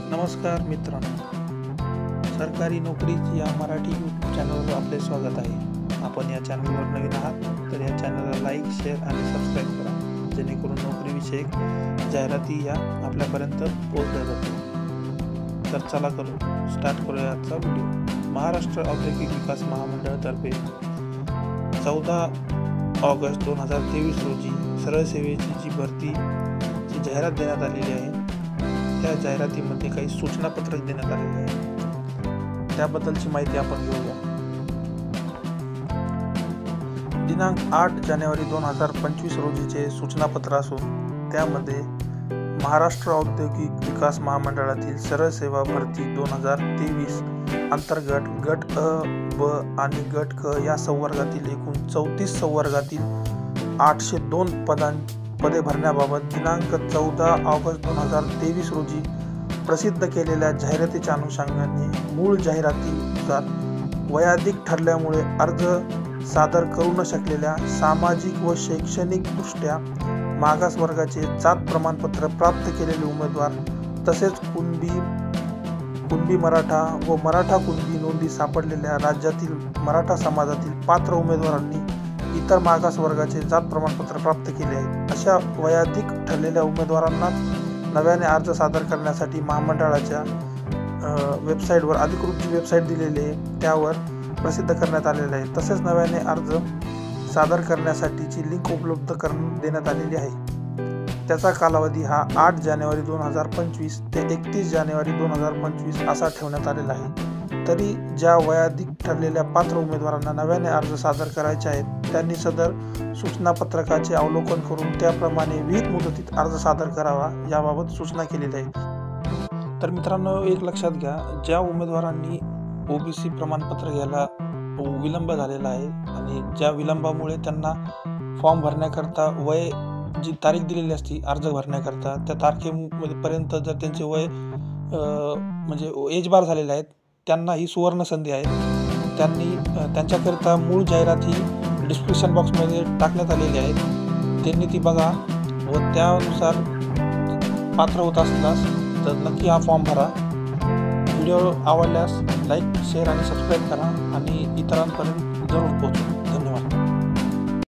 नमस्कार मित्रांनो, सरकारी नोकरीची या मराठी यूट्यूब चॅनलवर आपले स्वागत आहे। आपण या चॅनलवर नवीन आहात तर या चॅनलला लाईक, शेअर आणि सबस्क्राईब करा, जेणेकरून नोकरीविषयक जाहिराती या आपल्यापर्यंत पोहोचल्या जातील। तर चला स्टार्ट करूया आजचा व्हिडिओ। महाराष्ट्र औद्योगिक विकास महामंडळातर्फे 14 ऑगस्ट 2023 रोजी सरळ सेवेची जी भरतीची जाहिरात देण्यात आलेली आहे, त्या जाहिरातीमध्ये काही सूचना पत्रक देण्यात आलेले आहे। त्याबद्दलची माहिती आपण घेऊया। दिनांक 8 जानेवारी 2025 रोजीचे सूचनापत्र असून त्यामध्ये महाराष्ट्र औद्योगिक विकास महामंडळातील सरळ सेवा भरती 2023 अंतर्गत गट अ, ब आणि गट क या संवर्गातील एकूण 34 संवर्गातील 802 पदे भरण्याबाबत दिनांक 14 ऑगस्ट 2023 रोजी प्रसिद्ध केलेल्या जाहिरातीच्या अनुषंगाने मूळ जाहिरातीनुसार वयाधिक ठरल्यामुळे अर्ज सादर करू न शकलेल्या सामाजिक व शैक्षणिकदृष्ट्या मागास वर्गाचे जात प्रमाणपत्र प्राप्त केलेले उमेदवार तसेच कुणबी मराठा व मराठा कुणबी नोंदी सापडलेल्या राज्यातील मराठा समाजातील पात्र उमेदवारांनी इतर मागास वर्गाचे जात प्रमाणपत्र प्राप्त केले आहेत अशा वयाधिक ठरलेल्या उमेदवारांना नव्याने अर्ज सादर करण्यासाठी महामंडळाच्या वेबसाईटवर अधिकृत जी वेबसाईट दिलेली आहे त्यावर प्रसिद्ध करण्यात आलेले आहे। तसेच नव्याने अर्ज सादर करण्यासाठीची लिंक उपलब्ध करून देण्यात आलेली आहे। त्याचा कालावधी हा 8 जानेवारी 2025 ते 31 जानेवारी 2025 असा ठेवण्यात आलेला आहे। तरी ज्या वयाधिक ठरलेल्या पात्र उमेदवारांना नव्याने अर्ज सादर करायचे आहेत त्यांनी सदर सूचना पत्रकाचे अवलोकन करून त्याप्रमाणे विहित मुदतीत अर्ज सादर करावा याबाबत सूचना केलेल्या आहेत। तर मित्रांनो, एक लक्षात घ्या, ज्या उमेदवारांनी ओबीसी प्रमाणपत्र घ्यायला विलंब झालेला आहे आणि ज्या विलंबामुळे त्यांना फॉर्म भरण्याकरता वय जी तारीख दिलेली असते अर्ज भरण्याकरता त्या तारखेपर्यंत जर त्यांचे वय म्हणजे एज बार झालेले आहेत त्यांना ही सुवर्ण संधी आहे। त्यांनी त्यांच्याकरिता मूळ जाहिरात ही डिस्क्रिप्शन बॉक्समध्ये टाकण्यात आलेली आहे, त्यांनी ती बघा व त्यानुसार पात्र होत असल्यास तर नक्की हा फॉर्म भरा। व्हिडिओ आवडल्यास लाईक, शेअर आणि सबस्क्राईब करा आणि इतरांपर्यंत जरूर पोहोचवा।